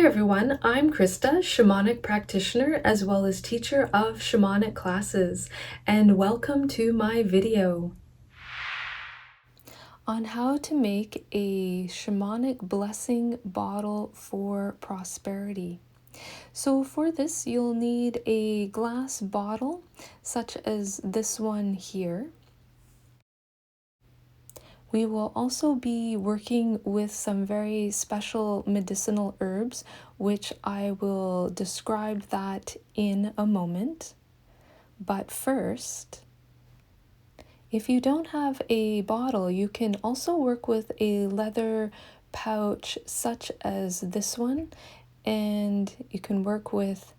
everyone, I'm Christa, shamanic practitioner as well as teacher of shamanic classes, and welcome to my video on how to make a shamanic blessing bottle for prosperity. So for this, you'll need a glass bottle such as this one here. We will also be working with some very special medicinal herbs, which I will describe that in a moment. But first, if you don't have a bottle, you can also work with a leather pouch such as this one, and you can work with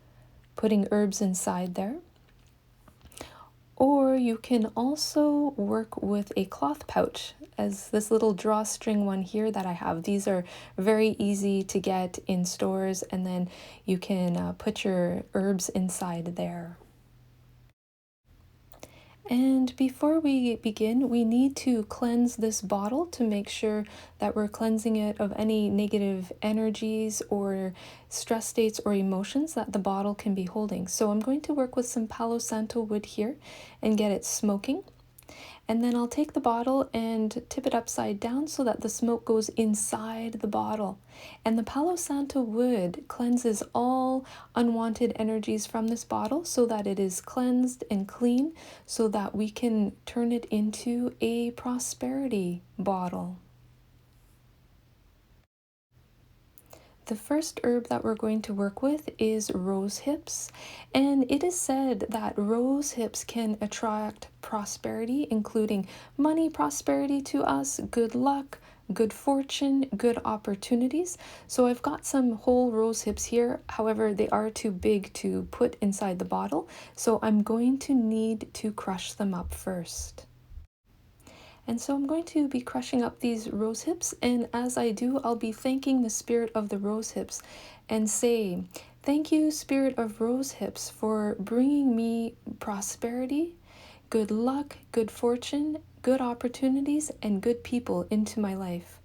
putting herbs inside there. Or you can also work with a cloth pouch, as this little drawstring one here that I have. These are very easy to get in stores, and then you can put your herbs inside there. And before we begin, we need to cleanse this bottle to make sure that we're cleansing it of any negative energies or stress states or emotions that the bottle can be holding. So I'm going to work with some Palo Santo wood here and get it smoking. And then I'll take the bottle and tip it upside down so that the smoke goes inside the bottle. And the Palo Santo wood cleanses all unwanted energies from this bottle so that it is cleansed and clean so that we can turn it into a prosperity bottle. The first herb that we're going to work with is rose hips, and it is said that rose hips can attract prosperity, including money prosperity to us, good luck, good fortune, good opportunities. So I've got some whole rose hips here. However, they are too big to put inside the bottle, so I'm going to need to crush them up first. And so I'm going to be crushing up these rose hips, and as I do, I'll be thanking the spirit of the rose hips and say, thank you, spirit of rose hips, for bringing me prosperity, good luck, good fortune, good opportunities, and good people into my life.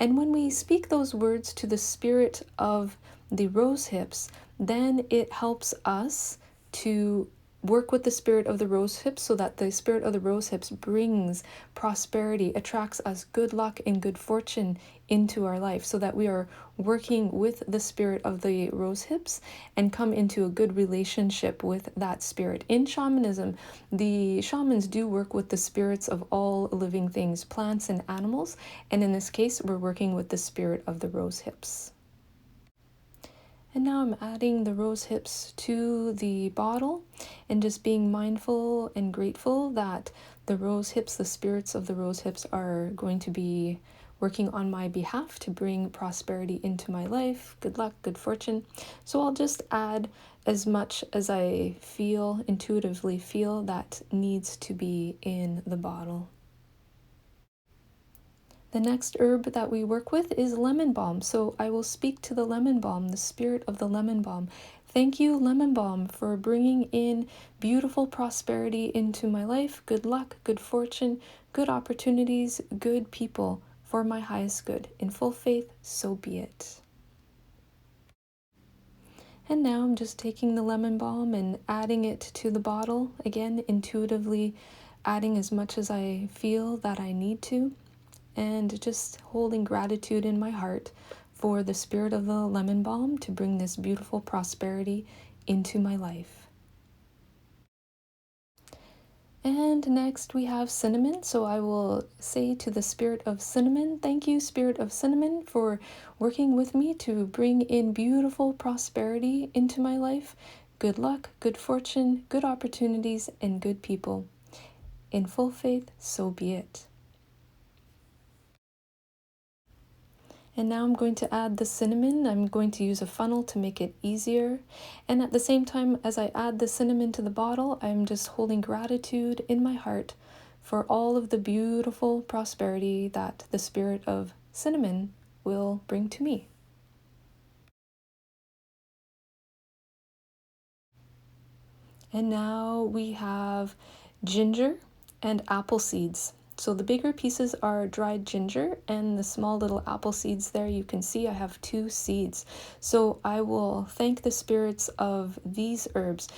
And when we speak those words to the spirit of the rose hips, then it helps us to work with the spirit of the rose hips so that the spirit of the rose hips brings prosperity, attracts us good luck and good fortune into our life, so that we are working with the spirit of the rose hips and come into a good relationship with that spirit. In shamanism, the shamans do work with the spirits of all living things, plants and animals, and in this case, we're working with the spirit of the rose hips. And now I'm adding the rose hips to the bottle and just being mindful and grateful that the rose hips, the spirits of the rose hips, are going to be working on my behalf to bring prosperity into my life, good luck, good fortune. So I'll just add as much as I intuitively feel that needs to be in the bottle. The next herb that we work with is lemon balm. So I will speak to the lemon balm, the spirit of the lemon balm. Thank you, lemon balm, for bringing in beautiful prosperity into my life, good luck, good fortune, good opportunities, good people, for my highest good. In full faith, so be it. And now I'm just taking the lemon balm and adding it to the bottle, again, intuitively adding as much as I feel that I need to, and just holding gratitude in my heart for the spirit of the lemon balm to bring this beautiful prosperity into my life. And next we have cinnamon. So I will say to the spirit of cinnamon, thank you, spirit of cinnamon, for working with me to bring in beautiful prosperity into my life, good luck, good fortune, good opportunities, and good people. In full faith, so be it. And now I'm going to add the cinnamon. I'm going to use a funnel to make it easier. And at the same time, as I add the cinnamon to the bottle, I'm just holding gratitude in my heart for all of the beautiful prosperity that the spirit of cinnamon will bring to me. And now we have ginger and apple seeds. So the bigger pieces are dried ginger, and the small little apple seeds there, you can see I have 2 seeds. So I will thank the spirits of these herbs.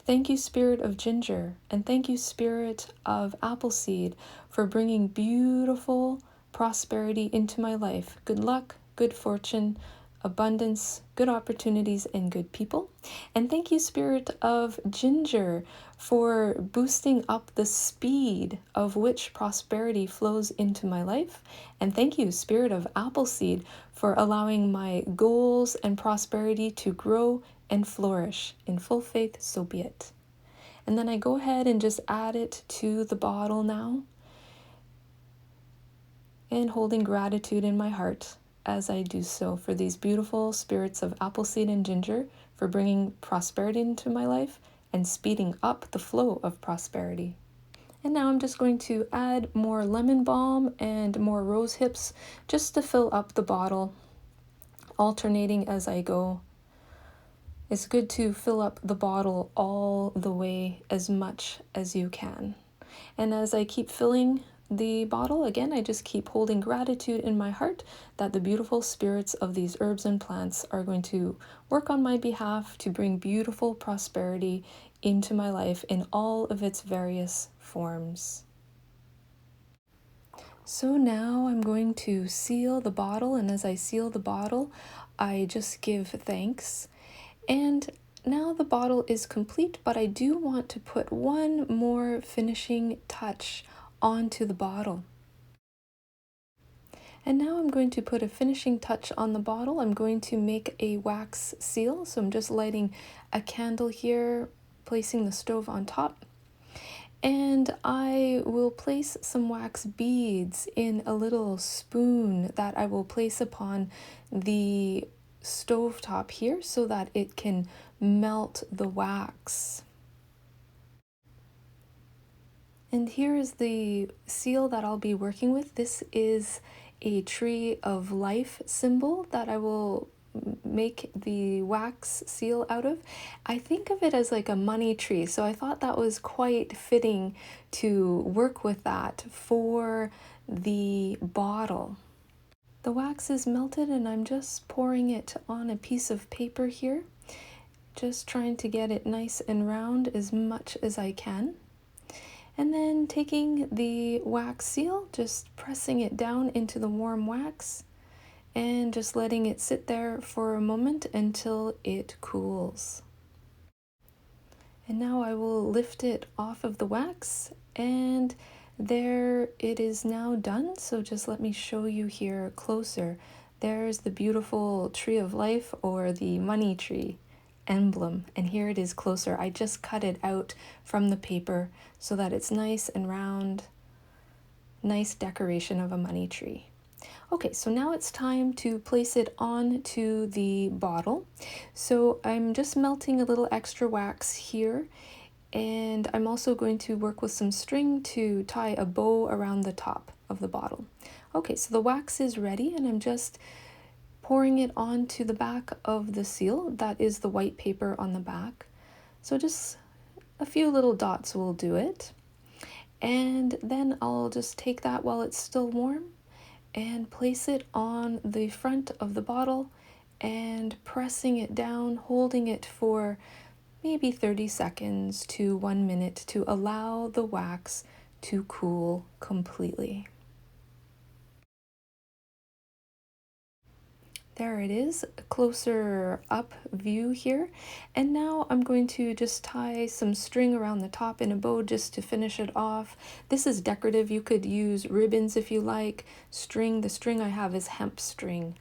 Thank you, Spirit of Ginger, and thank you, Spirit of Appleseed, for bringing beautiful prosperity into my life. Good luck, good fortune, abundance, good opportunities, and good people. And thank you, Spirit of Ginger, for boosting up the speed of which prosperity flows into my life. And thank you, Spirit of Appleseed, for allowing my goals and prosperity to grow and flourish. In full faith, so be it. And then I go ahead and just add it to the bottle now, and holding gratitude in my heart as I do so for these beautiful spirits of Appleseed and Ginger for bringing prosperity into my life and speeding up the flow of prosperity. And now I'm just going to add more lemon balm and more rose hips just to fill up the bottle, alternating as I go. It's good to fill up the bottle all the way as much as you can. And as I keep filling the bottle, again, I just keep holding gratitude in my heart that the beautiful spirits of these herbs and plants are going to work on my behalf to bring beautiful prosperity into my life in all of its various forms. So now I'm going to seal the bottle, and as I seal the bottle, I just give thanks. And now the bottle is complete, but I do want to put one more finishing touch onto the bottle. And now I'm going to put a finishing touch on the bottle. I'm going to make a wax seal. So I'm just lighting a candle here, placing the stove on top. And I will place some wax beads in a little spoon that I will place upon the stovetop here so that it can melt the wax. And here is the seal that I'll be working with. This is a tree of life symbol that I will make the wax seal out of. I think of it as like a money tree, so I thought that was quite fitting to work with that for the bottle. The wax is melted and I'm just pouring it on a piece of paper here, just trying to get it nice and round as much as I can. And then taking the wax seal, just pressing it down into the warm wax and just letting it sit there for a moment until it cools. And now I will lift it off of the wax, and there it is now done. So just let me show you here closer. There's the beautiful tree of life, or the money tree emblem, and here it is closer. I just cut it out from the paper so that it's nice and round. Nice decoration of a money tree. Okay, so now it's time to place it onto the bottle. So I'm just melting a little extra wax here, and I'm also going to work with some string to tie a bow around the top of the bottle. Okay, so the wax is ready, and I'm just pouring it onto the back of the seal. That is the white paper on the back. So just a few little dots will do it. And then I'll just take that while it's still warm and place it on the front of the bottle and pressing it down, holding it for maybe 30 seconds to 1 minute to allow the wax to cool completely. There it is, a closer up view here. And now I'm going to just tie some string around the top in a bow just to finish it off. This is decorative. You could use ribbons if you like. String, the string I have is hemp string.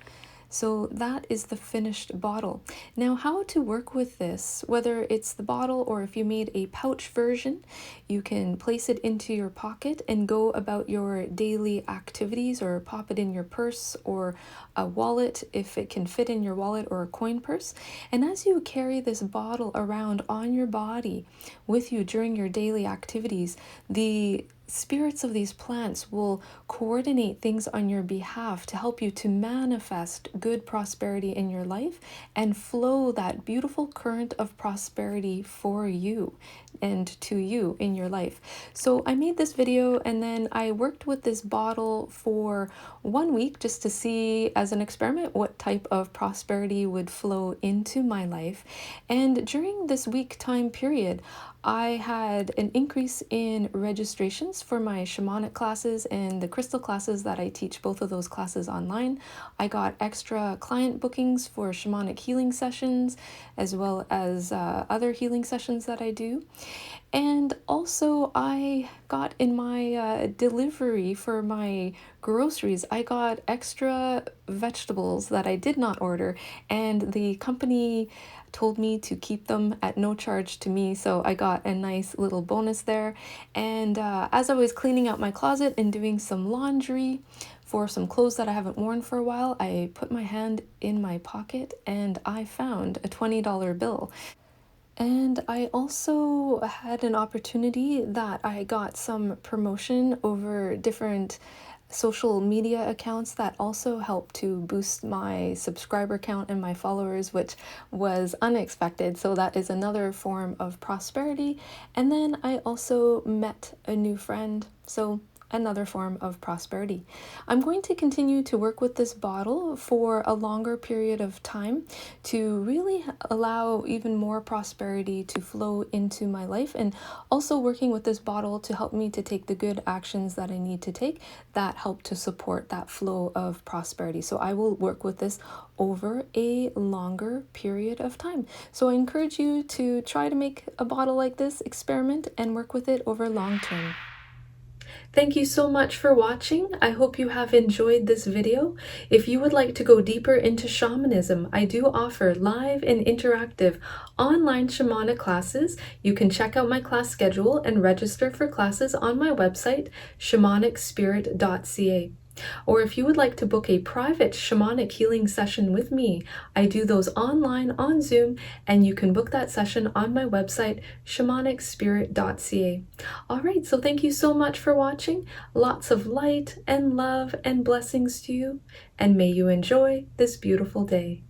So that is the finished bottle. Now, how to work with this, whether it's the bottle or if you made a pouch version, you can place it into your pocket and go about your daily activities, or pop it in your purse or a wallet if it can fit in your wallet, or a coin purse. And as you carry this bottle around on your body with you during your daily activities, the spirits of these plants will coordinate things on your behalf to help you to manifest good prosperity in your life and flow that beautiful current of prosperity for you and to you in your life. So I made this video and then I worked with this bottle for 1 week just to see as an experiment what type of prosperity would flow into my life. And during this week time period, I had an increase in registrations for my shamanic classes and the crystal classes that I teach, both of those classes online. I got extra client bookings for shamanic healing sessions as well as other healing sessions that I do. And also, I got in my delivery for my groceries, I got extra vegetables that I did not order, and the company told me to keep them at no charge to me, so I got a nice little bonus there. And as I was cleaning out my closet and doing some laundry for some clothes that I haven't worn for a while, I put my hand in my pocket and I found a $20 bill. And I also had an opportunity that I got some promotion over different social media accounts that also helped to boost my subscriber count and my followers, which was unexpected. So that is another form of prosperity. And then I also met a new friend. So another form of prosperity. I'm going to continue to work with this bottle for a longer period of time to really allow even more prosperity to flow into my life, and also working with this bottle to help me to take the good actions that I need to take that help to support that flow of prosperity. So I will work with this over a longer period of time. So I encourage you to try to make a bottle like this, experiment, and work with it over long term. Thank you so much for watching. I hope you have enjoyed this video. If you would like to go deeper into shamanism, I do offer live and interactive online shamanic classes. You can check out my class schedule and register for classes on my website, shamanicspirit.ca. Or if you would like to book a private shamanic healing session with me, I do those online on Zoom, and you can book that session on my website, shamanicspirit.ca. All right, so thank you so much for watching. Lots of light and love and blessings to you, and may you enjoy this beautiful day.